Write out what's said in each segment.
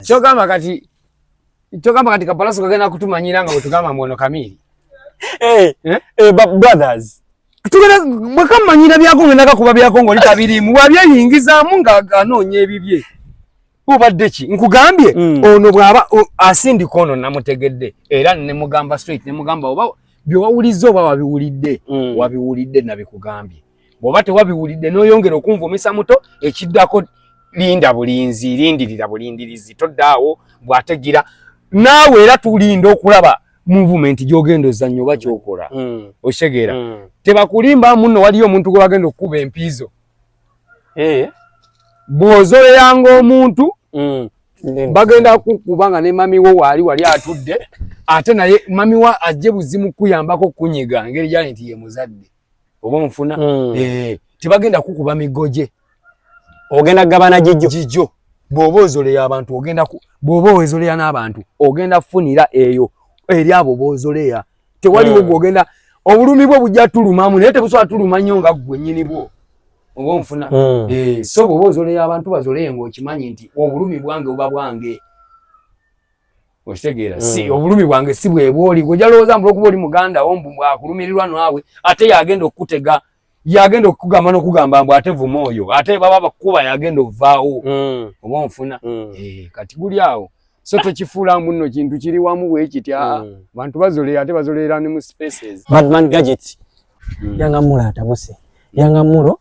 Chogamba kati kapalaso kagenda kutumanyira nga bwetugamba mwono kamili. Brothers. Tugenda mwakamanyira byako ngenda kuba byako ngoli tabirimu wabyeyingizaamu nga anoonya ebibye. Ubadde ki nkugambye ono bwaba asindika ono namutegedde era ne mugamba straight ne mugamba oba byo wawulizo oba wabiwulidde nabikugambye. Bw'oba tewabiwulidde n'oyongera okunvumisa muto ekiddako lindirira bulindirizi toddaawo bw'ategira naawe era tulinda okulaba movement gy'ogenda ozannya oba kyokola oshegera tebakulimba muno waliyo omuntu gwe bagenda okukuba empiizo bw'ozoleyanga omuntu bagenda kukuba nga ne mami wo wali atudde ate naye mami wa ajje buzimu kuyambako kunyiga ngeri gyali nti ye muzadde oba onfuna tebagenda kukuba migoje ogenda gabana jijjo bw'oba ozoleya abantu bw'oba ozoleya n'abantu ogenda funira eyo eri abo b'ozoleya tewaliwo gwogenda obulumi bwo bujja tulumamu naye tebusobola tuluma nnyo nga ggwe nnyini bwo oba onfuna so bw'oba ozoleya abantu bazoleye ng'okimanyi nti obulumi bwange buba bwange okitegeera si obulumi bwange si bwe bwoli gwe jalowooza mbula okuba oli muganda wo mbu akulumirirwa naawe ate yagenda okukutega yagenda okugamba n'okugamba mbu ate vuma oyo ate baba bakuba yagenda ovaawo oba onfuna kati guli awo so tokifuula muno kintu kiri wamu bwe kiti bantu bazoleya ate bazoleera ne mu spaces. Badman Gadget yanga mulo atabuse yanga mulo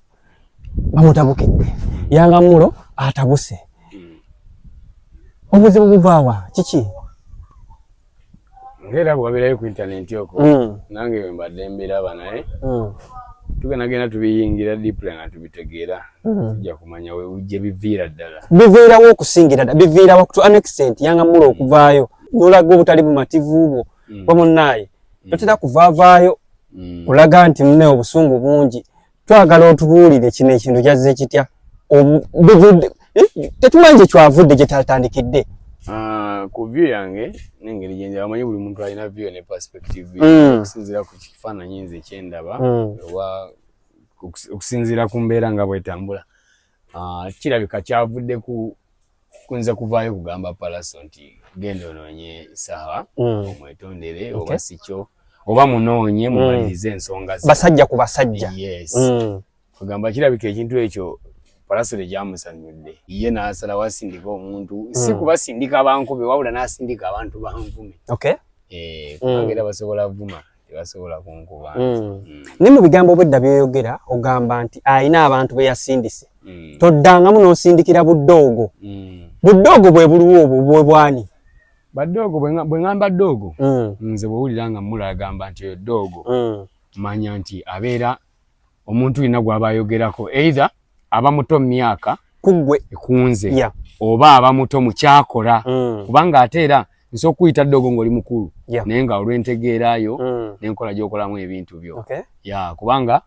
bamutabukedde yanga mulo atabuse obuzibu buvaawa kiki ngera bwabirayo ku internet yoko nange mbadde mbiraba naye tugenda tubiyingira deeply nga tubitegeera tujja kumanya we ujje biviira ddala biviirawo okusingira ddala biviirawo to an extent yanga mulo okuvaayo nolaga obutali bumativu bwo wamunnaye totera kuvaavaayo olaga nti mune obusungu bungi twagala otubuulire kino ekintu kyazze kitya tetumanyi kyavudde gye tatandikidde. Ku view yange n'engeri gye njaba manyi buli muntu alina view ne perspective okusinziira ku kifaananyi nze kyendaba oba okusinziira ku mbeera nga bwetambula kirabika kyavudde kunza kuvaayo kugamba Palaso nti genda onoonye sawa omwetondere oba sikyo oba munoonye mumalirize ensonga ze basajja ku basajja kugamba kirabika ekintu ekyo Palaso gyamusanyudde ye n'asala wasindika omuntu si kubasindika bankube wabula n'asindika abantu banvume kubanga basobola vuma tebasobola kunkuba ne mu bigambo bwedda byeyogera ogamba nti ayina abantu be yasindise toddangamu n'osindikira buddoogo bwe buliwo obwo bwe bwani badoogo bwe ngamba ddoogo nze bwewulira nga mula agamba nti oyo ddoogo manya nti abeera omuntu yina gw'aba ayogerako either aba muto mu myaka kuggwe kunze oba aba muto mu kyakola kubanga ate era nsobola okuyita ddoogo ng'oli mukulu naye nga olw'entegeerayo n'enkola gy'okolamu ebintu byo kubanga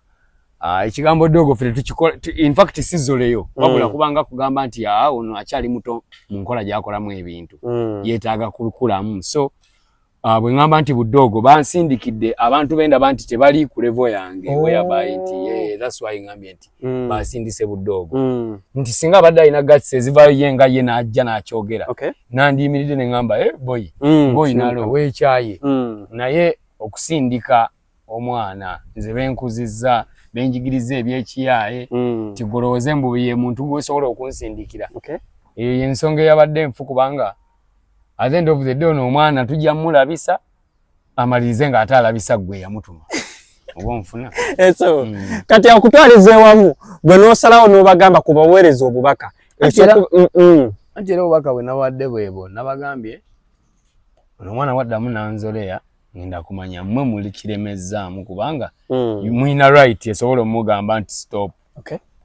ekigambo ddoogo ffe tukikola in fact sizoleyo wabula kubanga kugamba nti ono akyali muto mu nkola gy'akolamu ebintu yeetaaga kubikulamu so bwe ngamba nti buddoogo bansindikidde abantu bendaba nti tebali ku level yange whereby nti that's why ngambye nti basindise buddoogo nti singa abadde alina gatsi ezivaayo ye nga ye n'ajja n'akyogera nandiyimiridde ne ngamba boyi nalo weekyaye naye okusindika omwana nze benkuzizza benjigiriza ebyekiyaaye tigolowooze mbu ye muntu gwesobola okunsindikira eyo y'ensonga eyabadde enfu kubanga at the end of the day ono omwana tujja mulabisa amalirize nga ate alabisa gwe yamutuma oba onfuna kati akutwaliza ewamu gwe n'osalawo n'obagamba kubaweereza obubaka anti era obubaka bwe nawadde bwebo nabagambye ono omwana waddamu nanzoleya ngenda kumanya mmwe muli kiremezzaamu kubanga mulina right esobola omugamba nti stop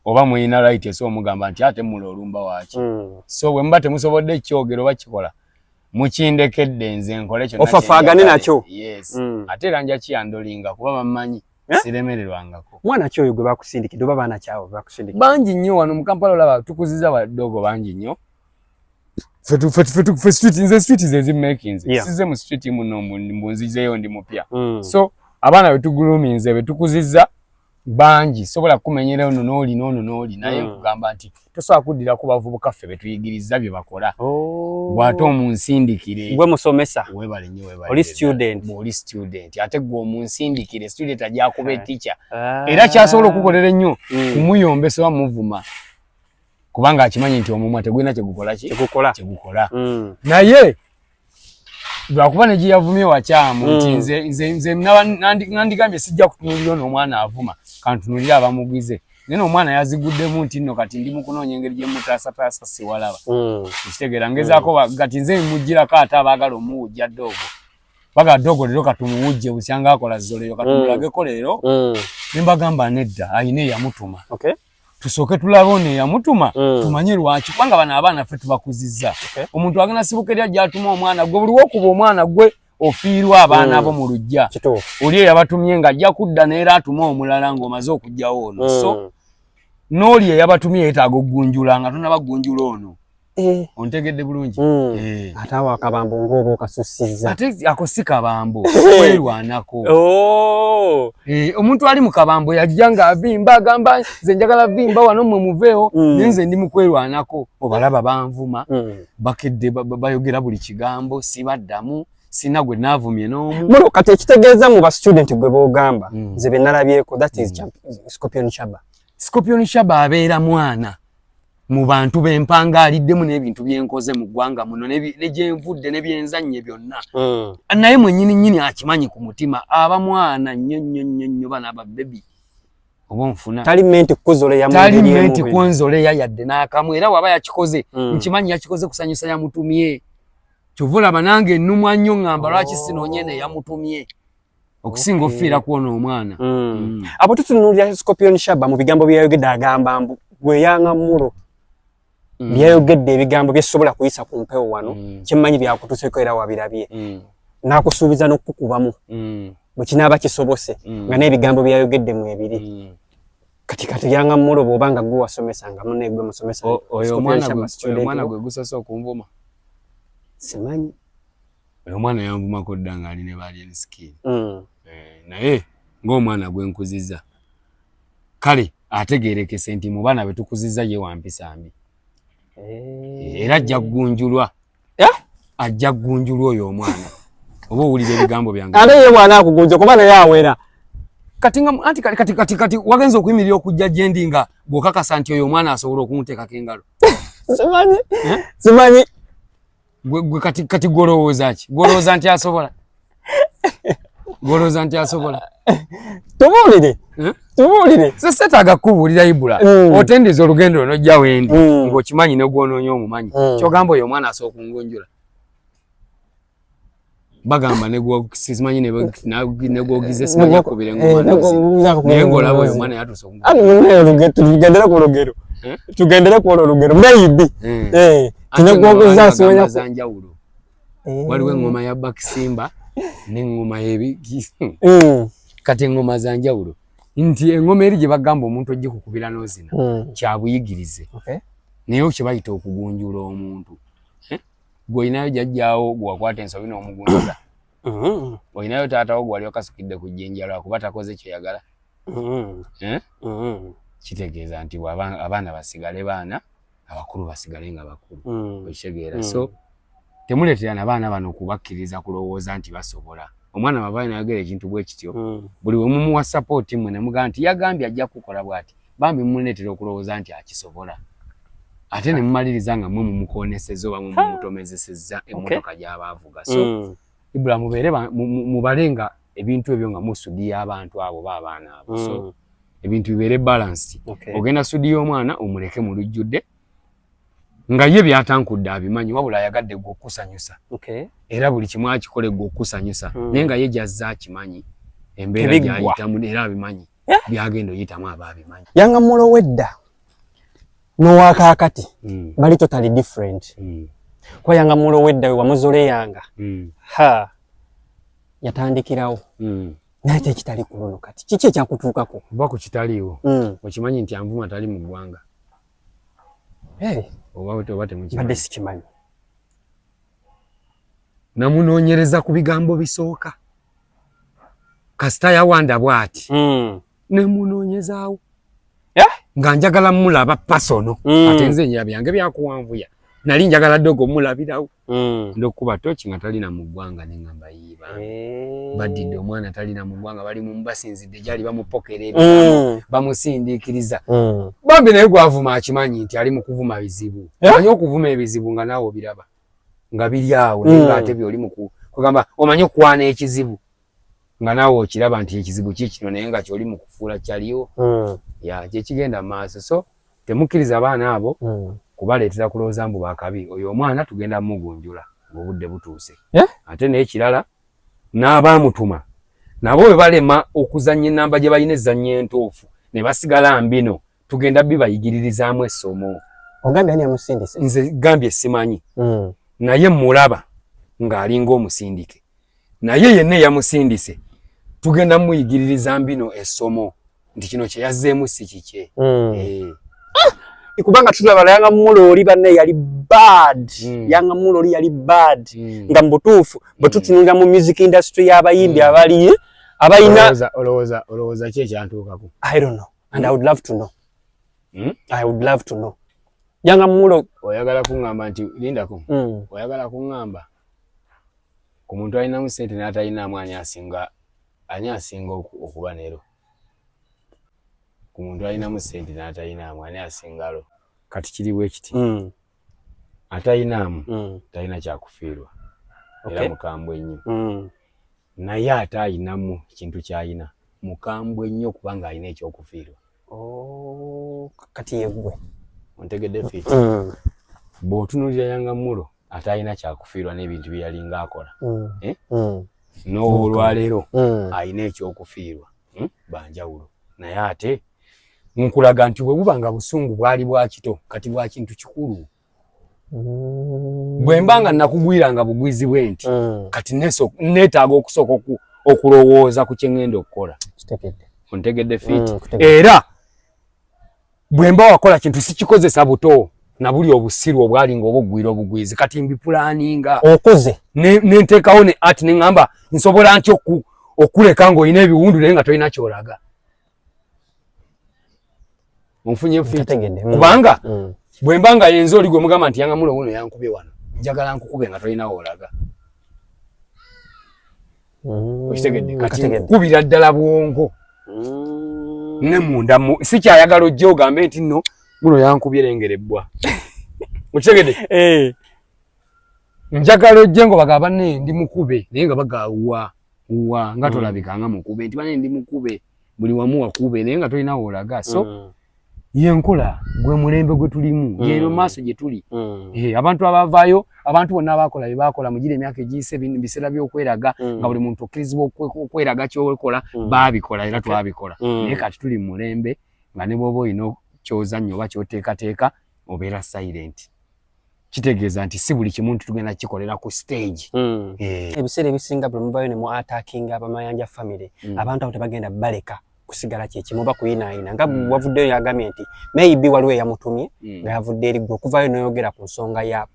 oba mulina right esobola omugamba nti ate mula olumba waaki so bwe muba temusobodde kyogero oba kikola mukindekedde nze nkole kyonna ofafaagane nakyo ate era nja kiyandolinga kuba bamanyi siremererwangako mwana ki oyo gwe bakusindikidde oba baana kyawo bwe bakusindikidde bangi nnyo wano mu Kampala olaba tukuziza badoogo bangi nnyo fe street nze street ze zimakinze size mu street muno mbunzizeyo ndi mupya so abaana betuguluminze betukuziza banji sobola kumenyera ono n'oli naye nkugamba nti tosobola kuddira ku bavubuka ffe betuyigiriza bye bakola bw'ate omunsindikire gwe musomesa webale nnyo oli student ate gwe omunsindikire student ajja kuba teacher era kyasobola okukolera ennyo kumuyombesa oba muvuma kubanga akimanyi nti omumwa tegulina kyegukola naye lwakuba ne gye yavumye wakyamu nti nze nandigambye sijja kutunulira ono omwana avuma kantunulira abamugize naye omwana yaziguddemu nti nno kati ndi mu kunoonya engeri gye mutaasataasa siwalaba ekitegeera ngezaako gati nze mujjirako ate abaagala omuwujja ddogo bagadde ogwo leero katumuwujje busyanga akola zolero katumulageko leero ne mbagamba nedda ayina eyamutuma tusooke tulabe ono eyamutuma tumanye lwaki kubanga bano abaana ffe tubakuzizza omuntu agenda sibuka eri ajja atuma omwana gwe buli wokuba omwana gwe ofiirwa abaana abo mu lujja oli eyabatumye ng'ajja kudda neera atuma omulala ng'omaze okugjawo ono so n'oli eyabatumye yeetaaga okgunjula nga tonabaggunjula ono ontegedde bulungi ate awo akabambo ng'oba okasussizza ate ako si kabambo kwerwanako omuntu ali mu kabambo yajja ng'avimba agamba nze njagala vimba wano mmwe muveewo naye nze ndi mu kwerwanako obalaba banvuma bakedde bayogera buli kigambo sibaddamu sina gwe naavumye n'omu mulo kati ekitegeeza mu ba student gwe boogamba nze be nalabyeko that is Scorpion Shaba abeera mwana mu bantu b'empanga aliddemu n'ebintu byenkoze mu ggwanga muno ne gyenvudde ne byenzannye byonna naye mwennyini akimanyi ku mutima aba mwana nnyo bana babebi oba nfuna talimenti kunzoleya yadde n'akamu era waba yakikoze nkimanyi yakikoze kusanyusa yamutumye kyovulaba nange ennumwa nnyo ŋŋamba lwaki sinoonye ne yamutumye okusinga ofiira kwona omwana abo tutunuulira Scorpion Shaba mu bigambo byayogedde agamba mbu gweyanga mulo byayogedde ebigambo byesobola kuyisa ku mpewo wano kyemmanyi byakutuuseko era wabirabye n'akusuubiza n'okukukubamu bwe kinaaba kisobose nga n'ebigambo byayogedde mu ebiri kati yanga mulo bw'oba nga gwe wasomesanga munne gwe musomesa oyo omwana gwe gusose okunvuma simanyi oyo omwana yanvumako dda ng'ali ne baalien skill naye ng'omwana gwe nkuzizza kale ategeerekese nti mu baana be tukuzizza ye wampisa mbi era ajja kgunjulwa oyo omwana oba owulira ebigambo byange ate ye bwana akugunja kuba naye awera kati wagenza okuyimirira okujja gye ndi nga bw'okakasa nti oyo omwana asobola okumuteekako engalo simanyi gwe kati gwolowooza ki gwolowooza nti asobola tubuulire sesetaaga kubuulira ibula otendiza olugendo nojja wendi ng'okimanyi ne gwonoonya omumanyi kyogamba oyo omwana asobola okungunjula bagamba simanyi negwogize simanyi akubire naye ng'olaba oyo omwana yatuusa tugendere ku olwo olugero maybe tinegwogiza simanyi zanjawulo waliwo engoma ya Bakisimba n'engoma kati engoma zanjawulo nti engoma eri gye bagamba omuntu ojje kukubira n'ozina kya buyigirize naye kye bayita okugunjula omuntu gw'olinayo jjajjaawo gwewakwata ensobi n'omugunjula olinayo taatawo gwali okasukidde ku jjenja lwakuba takoze kyeyagala kitegeeza nti abaana basigale baana abakulu basigale nga bakulu okitegeera so temuleetera abaana bano kubakkiriza kulowooza nti basobola omwana bavayo nayogera ekintu bwe kityo buli we mumuwa sapoti mmwe ne mugamba nti yagambye ajja kukola bw'ati bambi mumuleetera okulowooza nti akisobola ate ne mumaliriza nga mmwe mumukonesezza oba mumutomezesezza emmotoka gy'aba avuga so ibula mubalenga ebintu ebyo nga musudiya abantu abo baabaana abo so ebintu bibeere balance ogenda sudiya omwana omuleke mu lujjudde nga ye byatankudde abimanyi wabula ayagadde gwe okusanyusa era buli kimu akikole gwe okusanyusa naye nga ye gyazza akimanyi embeera gyayitamu era abimanyi byagenda oyitamu aba abimanyi yanga mulo wedda n'owakaakati bali totally different kuba yanga mulo wedda we wamuzoleyanga yatandikirawo naye tekitali ku luno kati kiki ekyakutuukako oba ku kitaliiwo okimanyi nti anvuma tali mu ggwanga badde sikimanyi namunoonyereza ku bigambo bisooka kasita yawanda bw'ati ne munonyezaawo nga njagala mulaba pasono ate nze nya byange byakuwanvuya nali njagala dogo mulabirawo ndokuba tochi nga talina mu ggwanga ne ngamba yiba badidde omwana talina mu ggwanga bali mu mbasinzidde jali bamupokerera bamusindikiriza bambi naye gwavuma akimanyi nti ali mu kuvuma bizibu omanyi okuvuma ebizibu nga naawe biraba nga biri awo nga ate byoli mu kugamba omanyi okwana ekizibu nga naawe okiraba nti ekizibu kikino naye nga kyoli mu kufuula kyaliwo ya kyekigenda maaso so temukkiriza abaana abo kubaleetera kulowooza mbu bakabi oyo omwana tugenda mugunjula ng'obudde butuuse ate naye kirala n'abaamutuma nabo bwe balema okuzannya ennamba gye balina ezannya entuufu ne basigala mbino tugenda bibayigiririzaamu essomo. Ogambye ani amusindise? Nze gambye simanyi naye mulaba ng'alinga omusindike naye yenna eyamusindise tugenda muyigiririza mbino essomo nti kino kye yazzeemu si kikye. Kubanga tulaba Yanga Muloli banne yali bad. Yanga Muloli yali bad. Nga mbutuufu bwe tutunulira mu music industry y'abayimbi abali abayina olowooza ki ekyantuukako? I don't know and I would love to know. I would love to know. Yanga Mulo oyagala kuŋŋamba nti lindako oyagala kuŋŋamba ku muntu alinamu ssente n'atalinaamu ani asinga okuba neero ku muntu alinamu ssente n'atalinaamu ani asingalo kati kiriwo ekiti atalinaamu talina kyakufiirwa era mukambwe nnyo naye ate ayinamu ekintu ky'alina mukambwe nnyo kubanga alina ekyokufiirwa. Kati yeggwe ontegedde fiti bw'otunuulira Yanga Mulo ate alina kyakufiirwa n'ebintu bye yalinga akola n'olwaleero alina ekyokufiirwa banjawulo naye ate nkulaga nti bwe buba nga busungu bwali bwa kito kati bwa kintu kikulu bwe mba nga nakugwiranga bugwizi bwe nti kati neetaaga okusooka okulowooza ku kye ŋŋenda okukola ontegedde fiti era bwe mba wakola kintu sikikozesa buto na buli obusiru obwali ng'obugwira obugwizi kati mbipulaaninga okoze nenteekawo ne ati ne ŋŋamba nsobola nti okuleka ng'olina ebiwundu naye nga tolina kyolaga onfunye fiti kubanga bwe mba nga yenza oli gwe mugamba nti Yanga Mulo wuno yankubye wano njagala nkukube nga tolina woolaga okitegedde kati nkukubira ddala bwongo ne munda si kyayagala ojje ogambe nti nno Mulo yankubye lengerebbwa okitegedde njagala ojje ngo bagamba banne ndi mukube naye nga bagawuwa nga tolabika nga mukube nti banne ndi mukube buli wamu wakube naye nga tolina woolaga so yenkola gwe mulembe gwe tulimu yeno maaso gye tuli abantu abavaayo abantu bonna abakola bye bakola mugire emyaka egiyise biseera by'okweraga nga buli muntu okkirizibwa okweraga ky'okola baabikola era twabikola naye kati tuli mu mulembe nga ne bw'oba olina ky'ozannya oba ky'oteekateeka obeera silent kitegeeza nti si buli kimuntu tugenda kikolera ku stage. Ebiseera ebisinga buli mubayo ne mu attacking abamayanja family abantu abo tebagenda baleka kusigala kyekimu oba kuyinaayina nga wavuddeyo yagambye nti maybe waliwo eyamutumye nga yavudde eri gwe okuvayo n'oyogera ku nsonga ya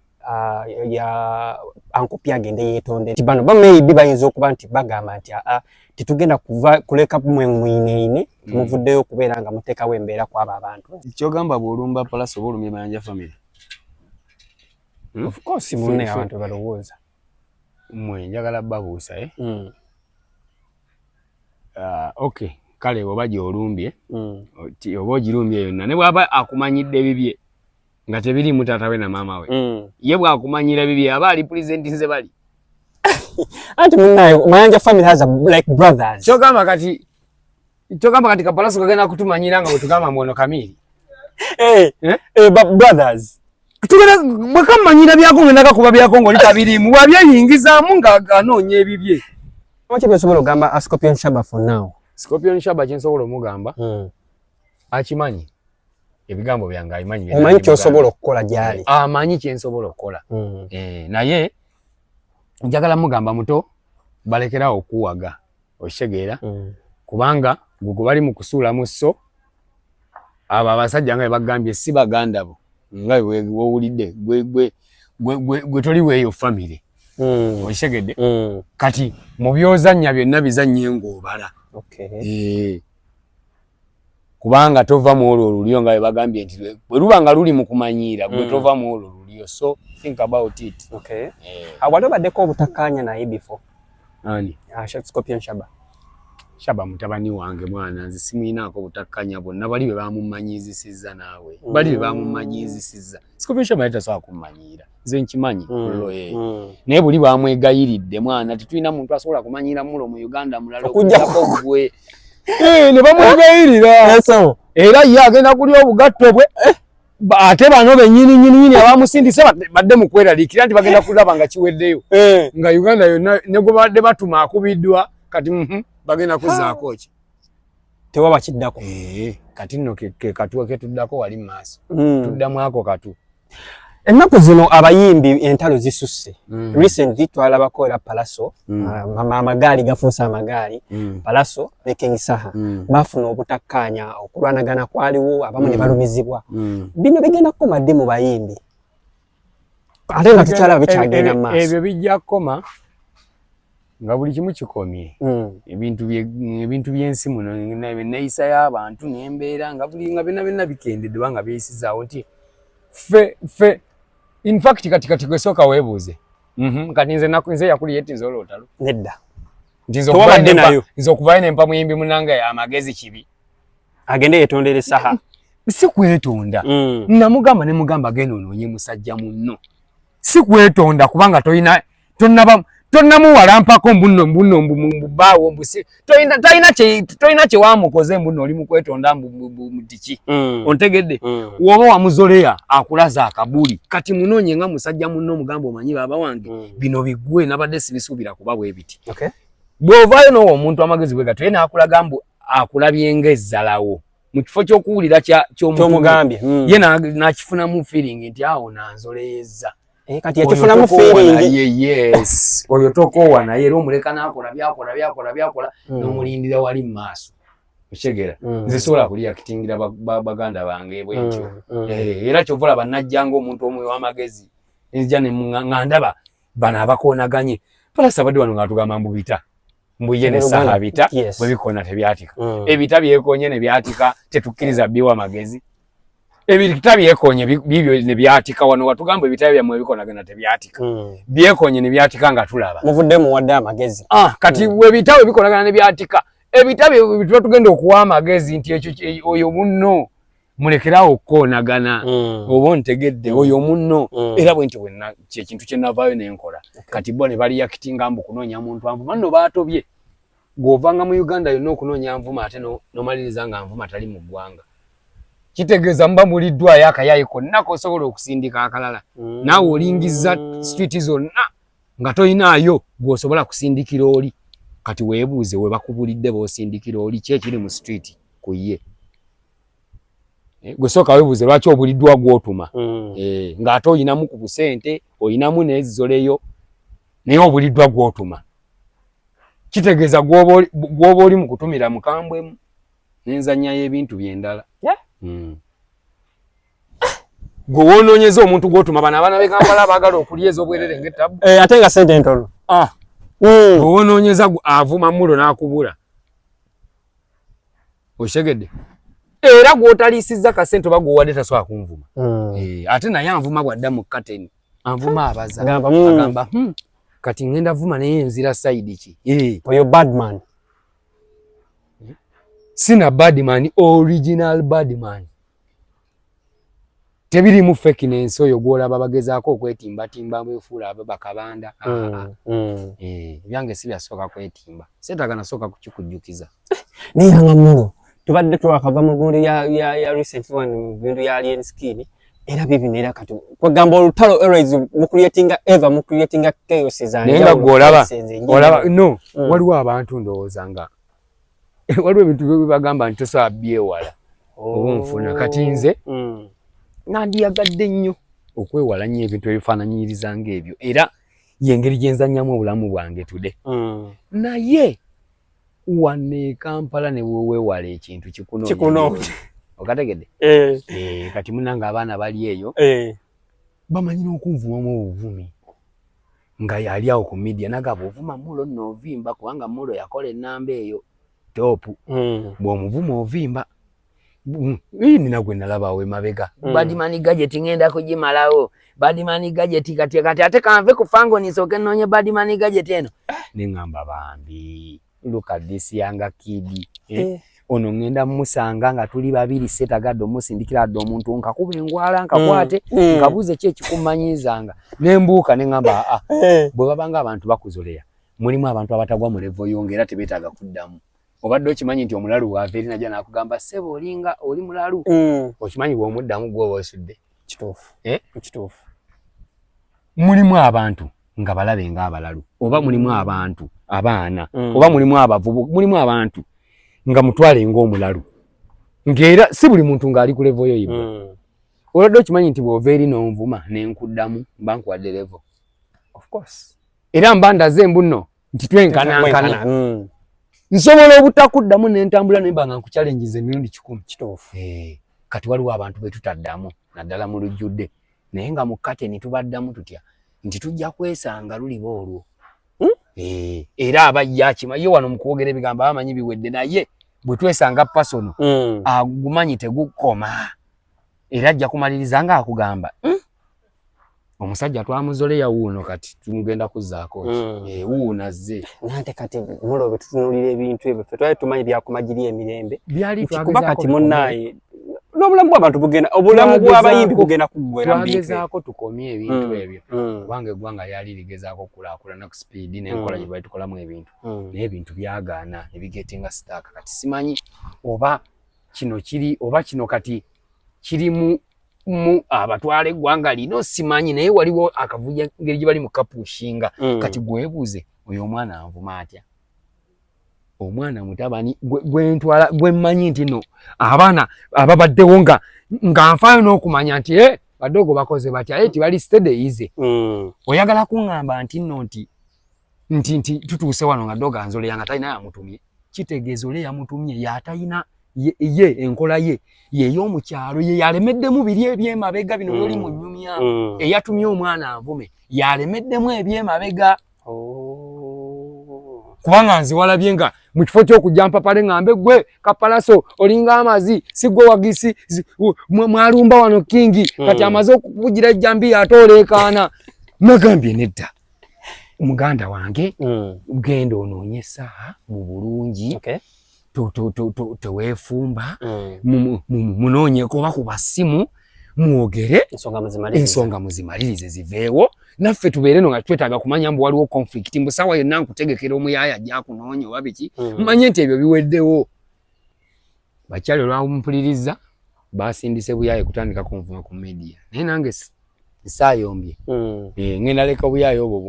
ankopi agende yeetonde nti bano ba maybe bayinza okuba nti bagamba nti titugenda kuleka mweyineeyine temuvuddeyo okubeera nga muteekawo embeera ku abo abantu. Kyogamba bw'olumba palasi oba olumya mayanja family of course munne abantu balowooza mwe njagala babuusa okay kale oba gy'olumbye oba ogirumbye yonna ne bw'aba akumanyidde bibye nga tebirimu taata we na maama we ye bw'akumanyira bibye aba ali pulezenti nze bali anti munnaye Mayanja family has like brothers. Kyogamba kati kapalaso kagenda kutumanyira nga bwe tugamba mwono Kamiri brothers tugenda bwe kamanyira byako ngenda kakuba byako ng'oli tabirimu bwabyeyingizaamu ng'anoonya ebibye. Oki byosobola ogamba Scorpion Shaba for now? Scorpion Shaba kyensobola omugamba akimanyi ebigambo byange abimanyi omanyi kyosobola okukola gyali amanyi kyensobola okukola naye njagala mugamba muto balekerawo okuwaga okitegeera kubanga gwe bali mu kusuulamu so abo abasajja nga bagambye si baganda bo nga wewulidde gwe toli weeyo family okitegeedde kati mu byozannya byonna bizannye ng'obala kubanga tova mu olwo lulyo nga bagambye nti bwe lubanga luli mu kumanyira gwe tova mu olwo lulyo. So think about it. Okay. Awalo badeko obutakanya naye before. Ani? Scorpion Shaba. Shaba mutabani wange mwana nzi simuyinaako butakanya bonna bali be bamumanyizisiza naawe. Bali be bamumanyizisiza. Scorpion Shaba yatasobola kumanyira. Nze nkimanyi kullo naye buli bamwegayiridde mwana tetulina muntu asobola kumanyira mulo mu Uganda mulala okujjako gwe. Ne bamwegayirira. Era ye agenda kulya obugatto bwe. Ate bano bennyini abamusindise badde mu kweraliikira nti bagenda kulaba nga kiweddeyo. Nga Uganda yonna ne gwe badde batuma akubiddwa kati bagenda kuzaako ki. Tewaba kiddako. Kati nno ke katuwa ke tuddako wali mu maaso. Tuddamu ako katu. Ennaku zino abayimbi entalo zisusse. Recently twalabako era Palaso, amagaali gafuusa amagaali, Palaso ne King Saha bafuna obutakkaanya okulwanagana kwaliwo abamu ne balumizibwa. Bino bigenda kukomadde mu bayimbi. Ate nga tukyalaba bikyagenda mu maaso. Ebyo bijja kukoma nga buli kimu kikomye. Ebintu by'ensi muno n'enneeyisa y'abantu n'embeera nga buli nga byonna bikendedde nga byeyisizaawo nti fe in fact kati kwesooka weebuuze. Kati nze yakuliye eti nze olwotalo. Nedda. Nze okuvaayo nempa muyimbi munange amagezi kibi. Agende yetondere Saha. Si kwetonda. Namugamba ne mugamba genda onoonye musajja munno. Si kwetonda kubanga tonnamuwala mpako mbuno mbubaawo mbusi. Toyina kye wamukoze mbuno oli mu kwetonda mutiki. Ontegedde. Woba wamuzoleya akulaza akabuli. Kati munoonye nga musajja munno mugamba omanyi baba wange bino bigwe nabadde sibisuubira kuba bwe biti. Bw'ovaayo n'owo omuntu amagezi bwe gato ye n'akulaga mbu akulabye ng'ezzalawo mu kifo ky'okuwulira ky'omugambye ye n'akifunamu feeling nti awo nanzoleyeza. Kati yakifunamu feeling. Yes. Oyo tokoowa naye era omuleka n'akola n'omulindira wali mu maaso. Okyegera. Nze sobola kuliyakitingira baganda bange bwentyo. Era kyova olaba najjanga omuntu omwe w'amagezi nzija ne nga ndaba bano abakoonaganye. Palasa badde wano nga tugamba mbu bita. Mbuye ne Saha bita bwe bikoona tebyatika. Ebita byekoonye ne byatika tetukkiriza bbiwa amagezi. Ebita byekoonye bibyo ne byatika wano watugamba ebita byammwe bikoonagana tebyatika. Byekoonye ne byatika nga tulaba. Muvudde muwadde amagezi. Kati we bita we bikoonagana ne byatika. Ebita bye tugenda okuwa amagezi nti ekyo oyo munno mulekerawo okukoonagana oba ontegedde oyo munno era bwe nti bwenna kyekintu kye navaayo nenkola. Kati bo ne baliyakitinga mbu kunoonya muntu anvuma nno baatobye. G'ovanga mu Uganda yonna okunoonya nvuma ate n'omaliriza nga nvuma tali mu ggwanga. Kitegeeza muba muliddwayo akayayi konna k'osobola okusindika akalala. Naawe olingiza street zonna nga toyinaayo gw'osobola kusindikira oli. Kati weebuuze we bakubulidde b'osindikira oli ki ekiri mu street ku ye. Gwe sooka weebuuze lwaki obuliddwa gw'otuma. Ng'ate oyinamu ku busente, oyinamu n'ezizoleyo naye obuliddwa gw'otuma. Kitegeeza gw'oba oli mu kutumira mukambwemu n'enzannyayo ebintu by'endala. Gwe woonoonyeza omuntu gw'otuma bano abaana b'e Kampala baagala okulyeza obwerere ng'ettabu. Ate nga ssente ntono. Gwe woonoonyeza avuma mulo n'akubula. Oshegedde. Era gw'otaliisizza kasente oba gw'owadde tasobola kunvuma. Ate naye anvuma bw'adda mu kateni. Anvuma abaza. Agamba kati ngenda vuma naye nzira side ki. Oyo badman. Sina badman, original badman. Tebirimu fake n'ensi oyo gw'olaba bagezaako okwetimbatimba beefuula abakabanda. Ebyange si byasooka kwetimba. Seetaaga nasooka kukikujjukiza. Naye nga mulo tubadde twakava mu gundu ya recent one mu gundu ya Alien Skin era bibino era kati kwagamba olutalo always mu creating chaos zange. Naye nga gw'olaba no waliwo abantu ndowooza nga waliwo ebintu bye bagamba nti tosobola byewala obunfuna kati nze nandiyagadde nnyo okwewala nnyo ebintu ebifaananyiriza ng'ebyo era yengeri gye nzannyamu obulamu bwange tude. Naye wane Kampala ne weewala ekintu kikunoonya. Okategedde? Kati munange abaana bali eyo bamanyira okunvumamu obuvumi nga yali awo ku media nagaba ovuma mulo nno ovimba kubanga mulo yakola ennamba eyo topu bw'omuvuma ovimba nina gwe nalaba we mabega Badman gadget ngenda kugimalawo Badman gadget kati ate kanve kufango nisoke nonye Badman gadget eno ningamba bambi look at this younger kid ono ngenda musanga nga tuli babiri setagado musindikira do omuntu nkakuba engwala nkakwate nkabuze kye kikumanyizanga nembuka nengamba bwe babanga abantu bakuzoleya mulimu abantu abatagwa mu level yongera tebetaga kuddamu obadde okimanyi nti omulalu waaveri najja nakugamba sebo olinga oli mulalu okimanyi bwe omuddamu gwo wasudde kituufu kituufu mulimu abantu nga balabe nga abalalu oba mulimu abantu abaana oba mulimu abavubu mulimu abantu nga mutwale ng'omulalu ngera si buli muntu ng'ali ku level yo yibo olwadde okimanyi nti bw'oveeri n'onvuma nenkuddamu mba nkuwadde level of course era mba ndaze mbuno nti twenkanankana nsobola obutakuddamu nentambula nemba nga nkuchallenges emirundi 10 kituufu kati waliwo abantu betutaddamu naddala mu lujjudde naye nga mu kateni tubaddamu tutya nti tujja kwesanga lulibo olwo era abajja kimaye wano mu kwogera ebigambo abamanyi biwedde naye bwe twesanga pasono agumanyi tegukoma era ajja kumaliriza nga akugamba omusajja twamuzoleya wuuno kati tumugenda kuzzaako wuuno azze nate kati mulobe tutunulira ebintu ebyo ffe twali tumanyi byakumagiri emirembe kuba kati munnaye n'obulamu bw'abantu bugenda obulamu bw'abayimbi bugenda kuggwera mbiike twagezaako tukomye ebintu ebyo kubanga eggwanga lyali ligezaako kulaakulana ku speedi n'enkola gye bali tukolamu ebintu naye ebintu byagaana ne bigetinga sitaaka kati simanyi oba kino kiri oba kino kati kiri mu abatwala eggwanga lino simanyi naye waliwo akavuja ngeri gye bali mu kapushinga kati gwebuuze oyo omwana anvuma atya omwana mutabani gwentwala gwemmanyi nti no abaana ababaddewo nga nfaayo n'okumanya nti badogo bakoze batya tibali stedeyize oyagala kuŋŋamba nti nno nti tutuuse wano nga doga nzoleya nga talina yamutumye kitegeeza ole yamutumye yatalina ye enkola ye y'omukyalo ye yalemeddemu biri ebyemabega bino byoli mu nnyumya eyatumye omwana anvume yalemeddemu ebyemabega kubanga nziwalabye nga mu kifo ky'okujja mpapale ngambe gwe kapalaso olinga amazi sigwe wagisi mwalumba wano kingi kati amaze okukugira ejjambi ate oleekaana nagambye nedda muganda wange genda onoonye essaaha mu bulungi teweefumba munoonyeko oba ku basimu mwogere ensonga muzimalirize ziveewo naffe tubeere no nga twetaaga kumanya mbu waliwo conflict mbu sawa yonna nkutegekera omuyaaya ajja kunoonya oba biki mmanye nti ebyo biweddewo bakyali olwamumpuliriza basindise buyaaya kutandika kunvuma ku media naye nange saayombye ngenda leka obuyaaya obwo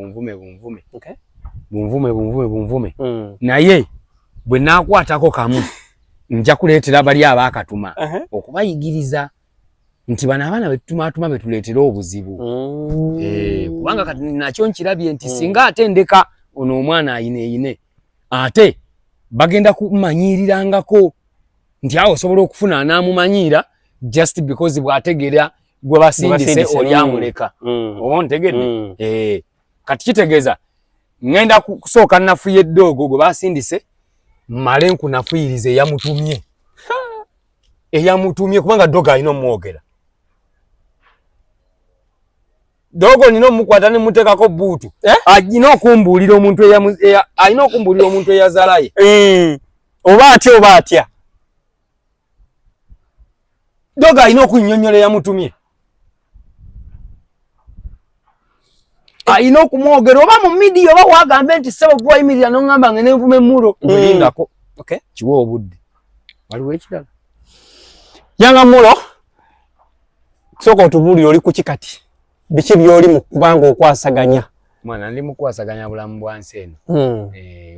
bunvume naye bwe naakwatako kamu nja kuleetera bali abaakatuma okubayigiriza nti bano abaana betumatuma betuleetera obuzibu kubanga kati nakyo nkirabye nti singa atendeka ono omwana ayine ate bagenda kumanyirirangako nti awo osobola okufuna anaamumanyiira just because bw'ategeera gwe basindise oli amuleka oba ontegedde kati kitegeeza ngenda kusooka nafuya eddoogo gwe basindise mmale nkunafuyiriza eyamutumye kubanga doga alina omwogera dogo nino mukwata ne mutekako buutu alina okumbuulira omuntu eyazaalaye oba atya dogo alina okunnyonnyola eyamutumye alina okumwogera oba mu midiya oba wagambe nti ssebo gwayimirira n'oŋŋamba nga nenvuma emmulo mulindako kiwa obudde waliwo ekirala yanga mulo sooka otubuulire oli kuki kati biki byoli mu kubanga okwasaganya mwana ndi mukwasaganya bulamu bwansi eno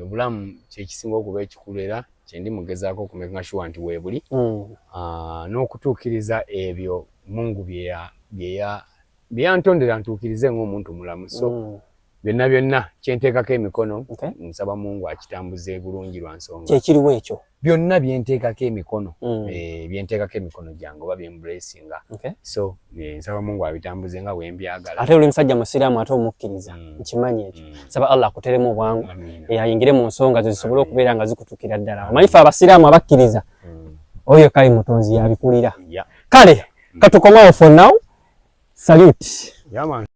obulamu kyekisinga okuba ekikulu era kyendi mugezaako okumeka sure nti weebuli n'okutuukiriza ebyo Mungu byeyantondera ntuukirize ng'omuntu mulamu so byonna kyenteekako emikono nsaba Mungu akitambuze bulungi lwa nsonga kyekiriwo ekyo byonna byenteekako emikono byenteekako emikono gyange oba byembulesinga so nsaba Mungu abitambuze nga bwembyagala ate oli musajja musiraamu ate omukkiriza nkimanyi ekyo saba Allah akuteremu obwangu ayingire mu nsonga zo zisobole okubeera nga zikutuukira ddala omanyi ffe abasiraamu abakkiriza oyo kali mutonzi yabikulira. Kale katukomawo for now. Salute. Yeah, man.